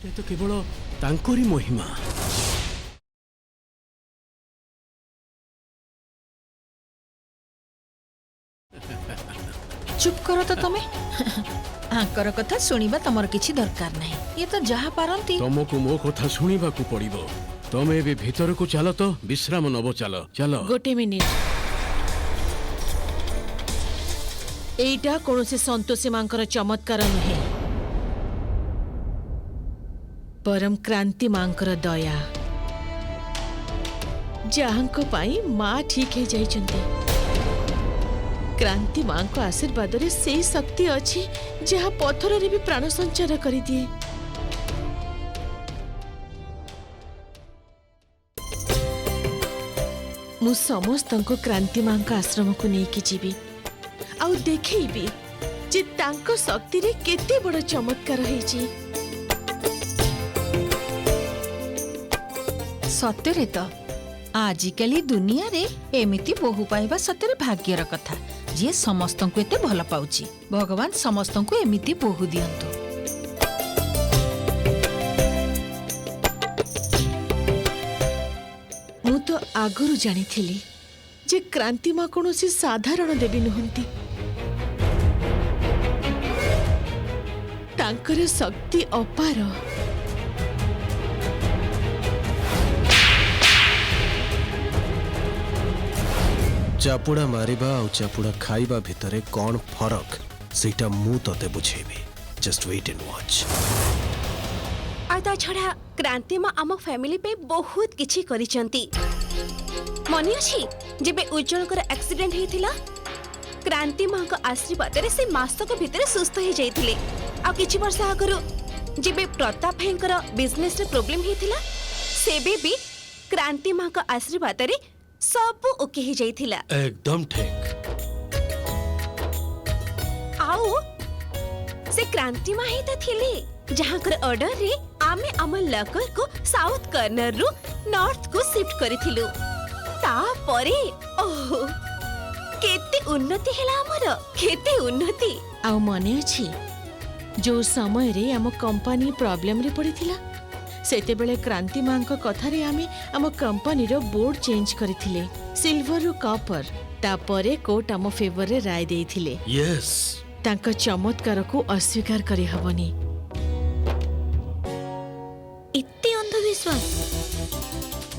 ये तो केवल तांकोरी महिमा। चुप करो तो तमे आंकर कथा सुनिबा तमर किछि दरकार नहीं। ये तो जहा पारंती तुमको मो कथा सुनिबा को पड़िबो। तमे भी भीतर को चलो तो विश्राम नबो। चलो चलो गोटे मिनिट। एइटा कोनोसी संतोषी मांकर चमत्कार नुहे, परम क्रांति मांकर दया, जहांको पाई माँ ठीक है जाइचंती। क्रांति माँ को आशीर्वाद रे से शक्ति अच्छी जहा पत्थर रे भी प्राण संचार करि दिए। मु समस्त क्रांति माँ का आश्रम को लेकिन जीवी आउ देखी जे तांको शक्ति रे केते बड़ चमत्कार होईची। सत्य तो आजिकली दुनिया रे एमिति बहु पाइबा सत्य भाग्यर कथा। जे समस्त को एते भल पाउची, भगवान समस्त को एमिति बहु दियंतु। मु तो आगुरु जानी थिली जे क्रांति माँ कौनसी साधारण देवी नुहंती। तांकर शक्ति अपार। चापुड़ा मारिबा और चापुड़ा खाइबा भितरे कौन फरक सेटा मु तते बुझेबी। Just wait and watch. आदा छड़ा क्रांति माँ आम फैमिली पे बहुत किछि करिसंती। मनी अछि जेबे उज्जवल एक्सीडेंट हेतिला, क्रांति माँ का आशीर्वाद रे से मासक भितरे सुस्थ हो जाइथिले। आ किछि वर्ष आगरु जेबे प्रताप भाईकर बिजनेस रे प्रॉब्लम हेतिला, सेबे भी क्रांति माँ का आशीर्वाद रे सब ओके ही जाइथिला। एकदम ठीक। आओ से क्रांति माँ ही तो थिले जहाँ कर ऑर्डर रे आमे आम लकर को साउथ कॉर्नर रु नॉर्थ को शिफ्ट करिथिलु। ता परे ओह केते उन्नति हेला हमर, केते उन्नति। आउ मने अछि जो समय रे आम कंपनी प्रॉब्लम रे पड़िथिला, सेते बेले क्रांति मां को कथा रे आमे आम कंपनी रो बोर्ड चेंज करिथिले, सिल्वर रु कॉपर। ता परे कोर्ट आम फेवर रे राय देइथिले। यस। तांका चमत्कार को अस्वीकार करि हबनी। एते अंधविश्वास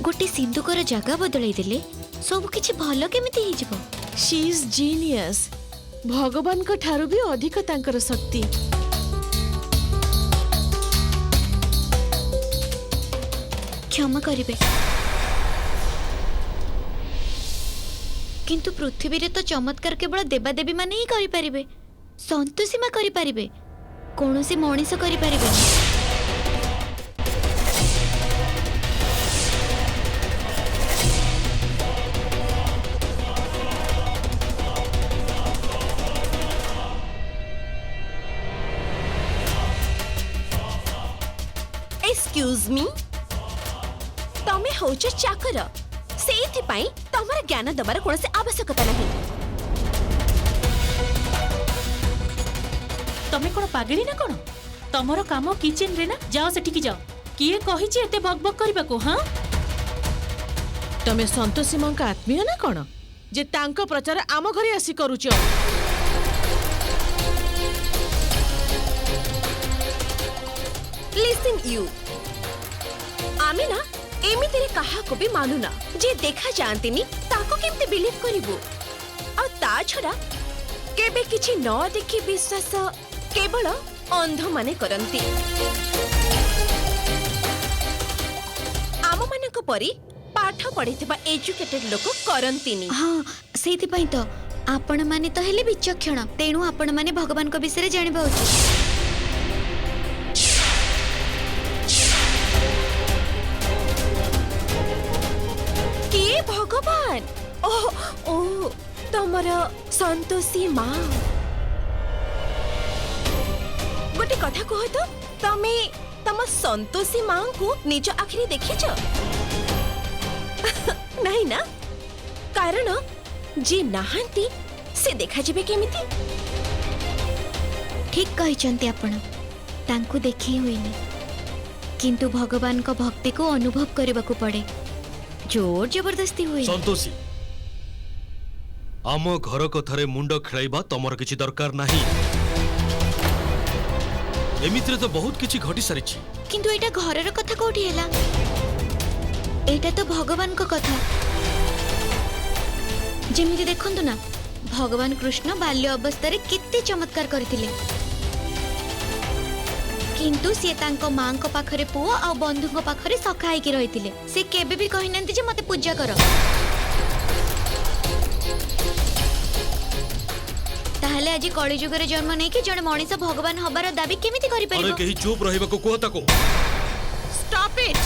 गोटे सिंधुकर जगह बदलाई देले सब किछि भलो केमिति हे जिवो। She is genius. भगवान को ठारू भी अधिक तांकर शक्ति। क्षमा करिवे, किंतु पृथ्वी रे तो चमत्कार केवल देवादेवी माने ही करि परिबे। संतोषी मां करि परिबे, कोनोसी मनीष करि परिबे। एक्सक्यूज मी, तमे होच चाकर, सेथि पई तमर ज्ञान दबार कोनसे आवश्यकता नहीं। तमे कोन पागली ना कोन? तमरो काम किचन रे ना, जाओ सेठी जाओ। किए कहि जे एते बकबक करबा को? हां तमे संतोषी मां का आत्मीय ना कोन जे तांको प्रचार आम घरे आसी करूछ? लिसन यू, आमे ना एमिति रे कहा को भी मानु ना जे देखा जानतिनी ताको केमते बिलीव करिवो। आ ता छडा केबे किछि न देखि विश्वास केवल अंध माने करंती। आम मानक परी पाठ पढ़िथिबा एजुकेटेड लोक करंतीनी। हाँ सेति पई तो आपण माने तो हेले विचक्षण, तेणु आपण माने भगवान को विषय रे जानिबा उचित। भगवान ओह ओ तमर संतोषी माँ। गोटे कथा कह तो, तमे तम संतोषी माँ को निज आखिरी देखिछ? नहीं ना, कारण जे नाहांती से देखा जिबे केमिति। ठीक कहिचंती आपण, तांको देखि होइनी। किंतु भगवान को भक्ति को अनुभव करने को पड़े जोर जबरदस्ती हुए संतोषी आम घर कथारे मुंड खेलाइबा तमर किछि दरकार नाही। एमित्रे तो बहुत किछि घटी सारिछि। किंतु एटा घरर कथा कोठी हैला एटा तो भगवान को कथा जेमिति देखंतु ना भगवान कृष्ण बाल्य अवस्था रे केते चमत्कार करथिले किंतु से तांको मां को पाखरे पुओ आ बंधु को पाखरे सखा होइके रहिथिले से केबे भी कहि नंती जे मते पूजा कर ताहले आज कली जुग रे जन्म नै कि जने मनीष भगवान हबार दाबी केमिति करि अरे परिबो केही चुप रहिबा को कहता को स्टॉप इट।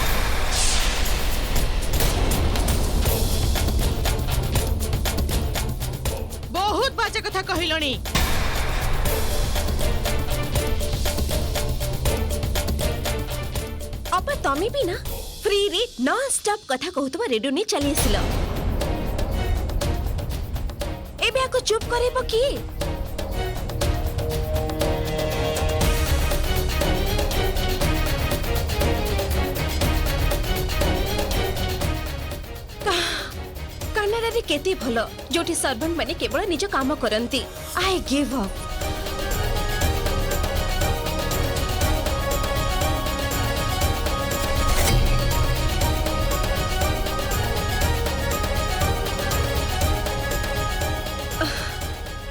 बहुत बाजे कथा कहिलणी। अब तमे भी ना फ्री रे नॉन स्टॉप कथा कहतबा रेडियो ने चली आसिल एबे आको चुप करेबो की कन्नड़ रे केते भलो जोठी सर्वेंट माने केवल निज काम करंती आई गिव अप।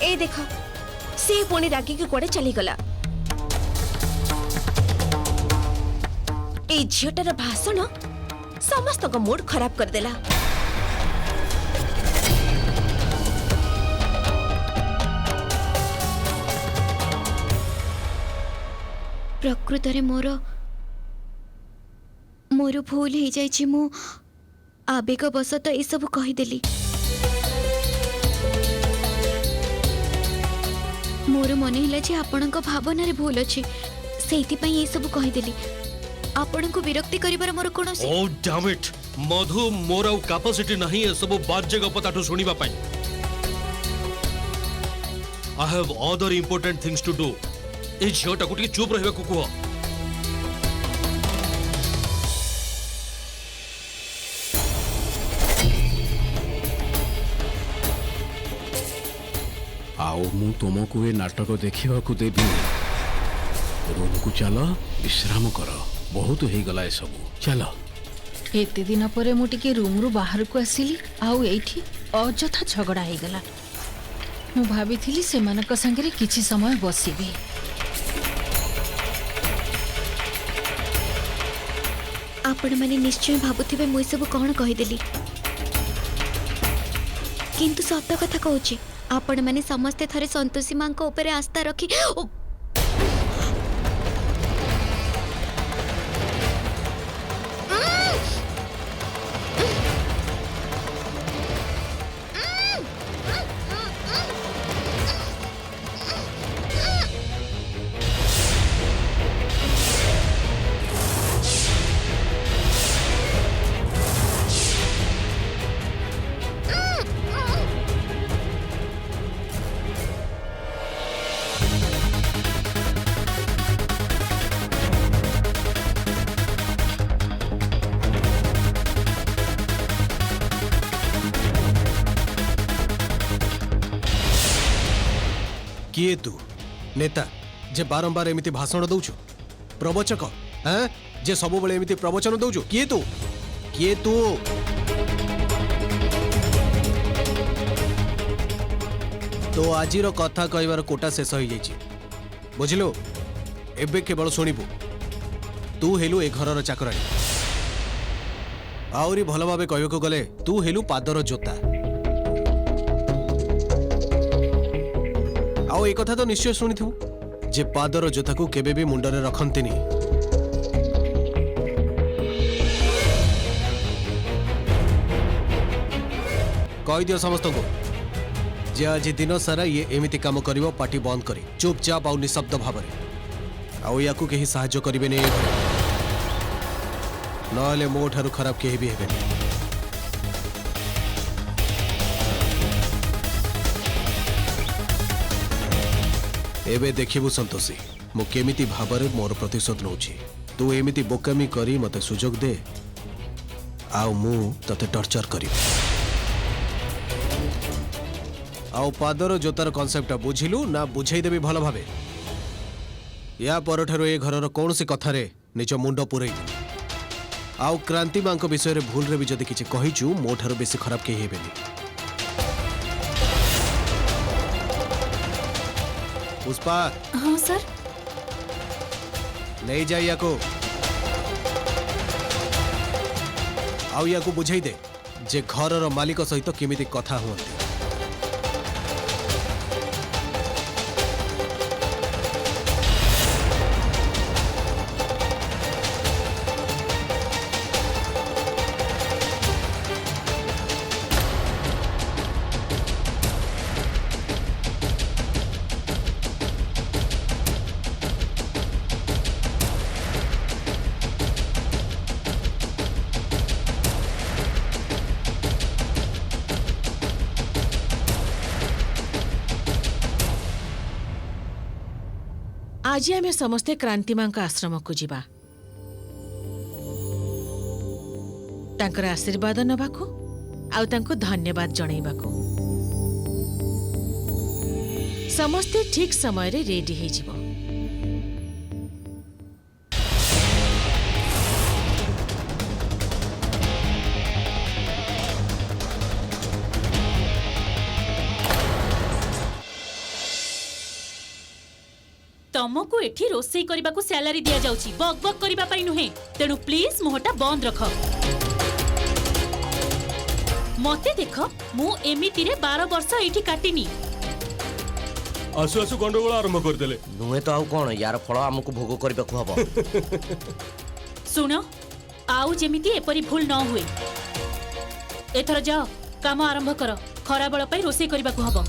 ए देखो से पुणी रागी के कोड़े चली गला ए झियोटार भाषण समस्त को मूड खराब कर देला। प्रकृत रे मोर भूल हो जाइछि मु आवेग बसत ए सब कहि देली मोर मन हिला जे आपन को भावना रे भूल अछि सेति पई ए सब कहि देली आपन को विरक्ति करिबार मोर कोनोसी ओ डैम इट मधु मोर आउ कैपेसिटी नहीं ए सब बाज्य गपताठू सुनिबा पई। I have other important things to do. ए झियोटा को टिके चुप रहिबा को कुह। आओ मु तुमको ए नाटक देखिबा को देबी। रूम को चलो विश्राम कर बहुत हो गला ए सब चलो। एते दिन परे मु टिके रूम रु बाहर को आसिली आउ एठी अजथा झगड़ा हो गला। मु भाबिथिली सेमानक संगे किछि समय बसिबी आपण माने निश्चय भाबुथिबे मुई सब कोन कहि देली किंतु सत्य कथा कहूची आपण माने समस्ते थरे संतोषी मां को ऊपर आस्था रखी किए तू नेता जे बारंबार एमिति भाषण दउछु प्रवचक हैं जे सब बेले एमिति प्रवचन दउछु किए तू तो आजिर कथा कहबार कोटा शेष हो जाइछि बुझिलो एबे केवल सुनिबु तू हेलु ए घरर चाकराणी आउरी भल भाबे कहबेको गले तू हेलु पादर जोता आओ एक कथा तो निश्चय शुणिथु जे पादर जोता को केबे भी मुंडरे रखंतिनी कहि दियो समस्त को जे आज दिन सारा ये एमिति काम करिवो पार्टी बंद करी चुपचाप आउ निशब्द भावरे आउ याकू केही सहाय्य करिवे नै नहले मो ठारू खराब केही भी हेबे एबे देखिबु संतोषी मु केमिति भाबरे मोर प्रतिशोध नउछि तू एमिति बोकामी करी मते सुजोग दे आउ मु तते टर्चर करी आउ पादर जोतार कॉन्सेप्ट बुझिलु ना बुझाई देबी भल भाबे या परठारो ए घरर कौनसी कथारे निज मुंड पुरई आउ क्रांति मांक विषय रे भूल रे भी जदि किछि कहिचु मो ठारो बेसी खराब के हेबेनी पुष्पा हाँ सर नहीं जाई याको आउ याको बुझाई दे जे घरर मालिक सहित केमिति कथा हुअंती आज आमे समस्ते क्रांति मां आश्रम को जीवा तांकर आशीर्वाद नबाकू आउ तांको धन्यवाद जणाइबाकू समस्ते ठीक समय रे रेडी हे जीवो तमको एठी रोसई करबा को सैलरी दिया जाउची बक बक करबा पई नुहे तेनु प्लीज मोहटा बंद रख मते देख मु एमिति रे 12 वर्ष एठी काटिनी आसु आसु गंडगोल आरंभ कर देले नुहे तो आउ कोन यार फल हमको भोग करबा को हबो सुनो आउ जेमिति एपरी भूल न हुए एथर जाओ काम आरंभ कर खरा बेला पई रोसई करबा को हबो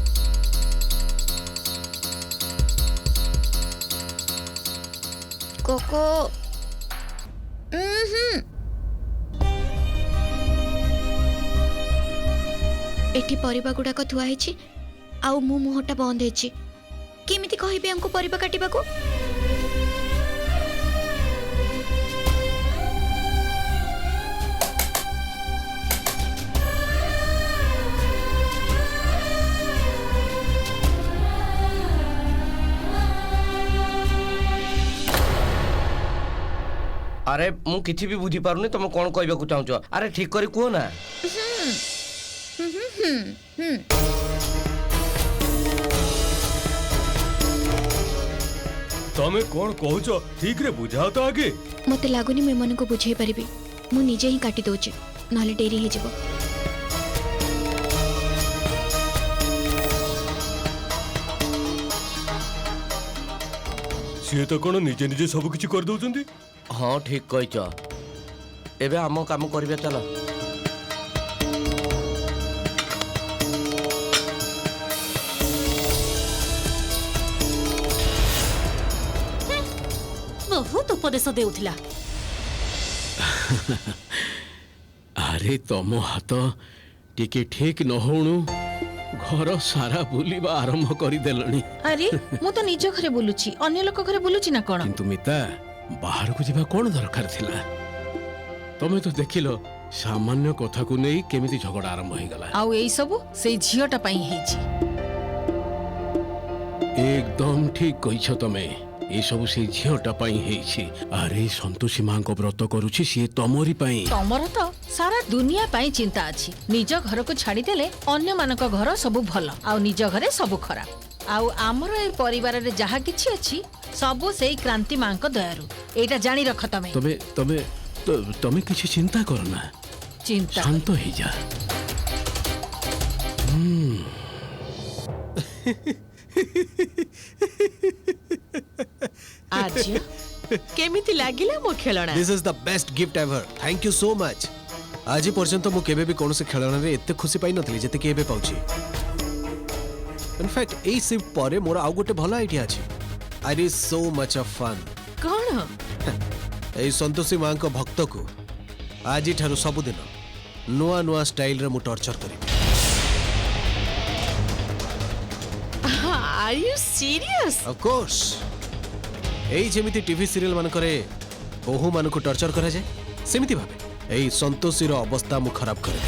कोको एठी परिबा गुडाक थुआ हेछि आउ मु मुहटा बंद हेछि केमिति कहिबे हमको परिबा काटिबाको अरे मु किछि भी बुझी पारुनी तुम कोन कहबा को चाहछो अरे ठीक करी को ना तमे कोन कहूचो ठीक रे बुझाओ तो आगे मते लागुनी मे मन को बुझाई परिबी मु निजे ही काटी दोची नाले डेरी हे जिवो सिए तो कोन निजे निजे सब किछि कर दउचंदी हाँ ठीक कहछ एबे हम काम करबे चलो बहुत उपदेश देउथिला अरे तम हाथ टिके ठीक न होणु घर सारा बुलिबा आरंभ करी देलणी अरे मु तो निज घरे बुलुची अन्य लोक घरे बुलुची ना कोन किंतु मिता बाहर को जीवा कौन दरकार थिला तमे तो देखिलो सामान्य कथा को नहीं केमिति झगड़ा आरंभ हो गला आउ एई सब सेई झियोटा पई हेछि एकदम ठीक कहिछ तमे ए सब से झियोटा पई हेछि अरे संतोषी मां को व्रत करूछि से तमोरी पई तमर तो सारा दुनिया पई चिंता अछि निज घर को छाड़ी देले अन्य मानक घर सब भलो आउ निज घरे सब खराब आउ आमर ए परिवार रे जहा किछि अछि सब सेई क्रांति मां को दयारु एटा जानी रख तमे तमे तमे तमे किछि चिंता करना चिंता शांत हो जा आज केमिति लागिला मो खेलना this is the best gift ever thank you so much आज पर्यंत मु केबे भी कोनसे खेलना रे एते खुशी पाई नथली जते केबे पाउची इनफैक्ट ए शिफ्ट परे मोर आउ गोटे भलो आइडिया अछि I is so much of fun कौन ए संतोषी मां को भक्त को आज ठारू सब दिन नुआ नुआ स्टाइल रे मु टॉर्चर करी are you serious of course एई जेमिति टीवी सीरियल मान करे बोहू मान को टर्चर करा जाए सेमिति भाबे एई संतोषीर अवस्था मु खराब करे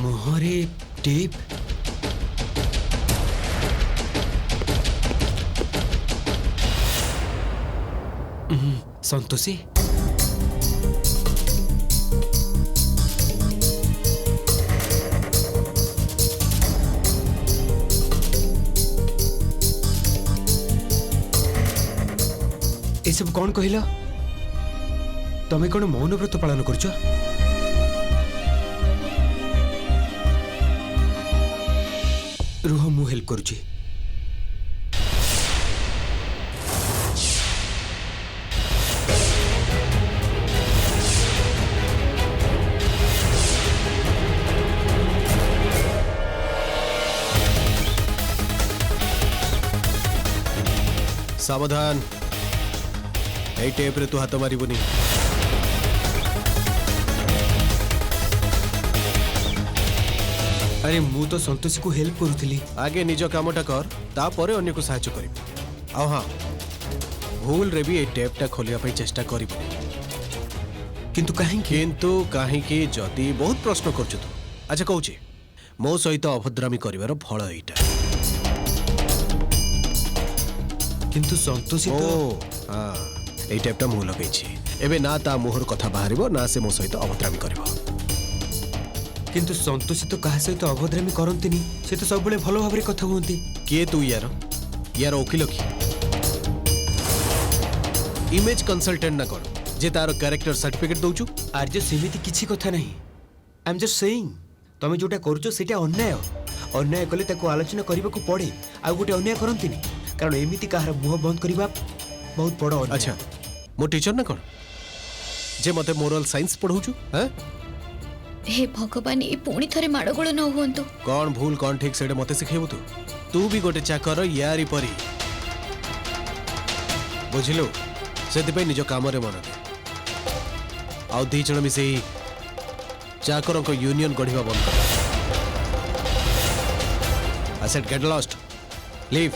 मुहरे टेप संतोषी ए सब कौन कहला तमें कौन मौन व्रत पालन करछ रुह मु हेल्प करुची सावधान ए टेप रे तू हाथ मारिबुनी अरे मु तो संतोषी को हेल्प करुଥିଲି आगे निज कामटा कर तापर अन्य को साहाय्य करिबु आ हां भूल रे भी ए टेपटा खोलिया पई चेष्टा करिबु किंतु काहे कि जदी बहुत प्रश्न करछु तू अच्छा कहूची मो सहित अभद्रामी करिवार फल एइटा किंतु संतोषी तो हां ए टेपटा मु लगैछि एबे ना ता मुहर कथा बाहरिबो ना से मो सहित अभद्रामी करिवो किंतु संतोषी तो कहा सहित अभद्रामी करंतिनी से तो सब भल भाव कथा हुंती किए तू यार वकील की इमेज कंसल्टेंट ना कौन जे तार कैरेक्टर सर्टिफिकेट दउचु आर्य सेमिति किछि कथा नहीं आई एम जस्ट सेइंग तमे जोटा करूचो सेटा अन्याय अन्याय कले ताको आलोचना करबा को पड़े आ गोटे अन्याय करंतिनी कारण एमिति कहार मुह बंद करबा बहुत बड़ अन्याय अच्छा मो टीचर ना कौन जे मते मोरल साइंस पढ़ौचु हैं हे भगवान ए पुणी थरे माड़गोल न हुअंतु कौन भूल कौन ठीक सेडे मते सिखेबु तू भी गोटे चाकर यारी परी बुझिलु सेति पे निज काम रे मन दे आउ दी जण मिसे चाकरों को यूनियन गढ़िबा बंद कर I said get lost leave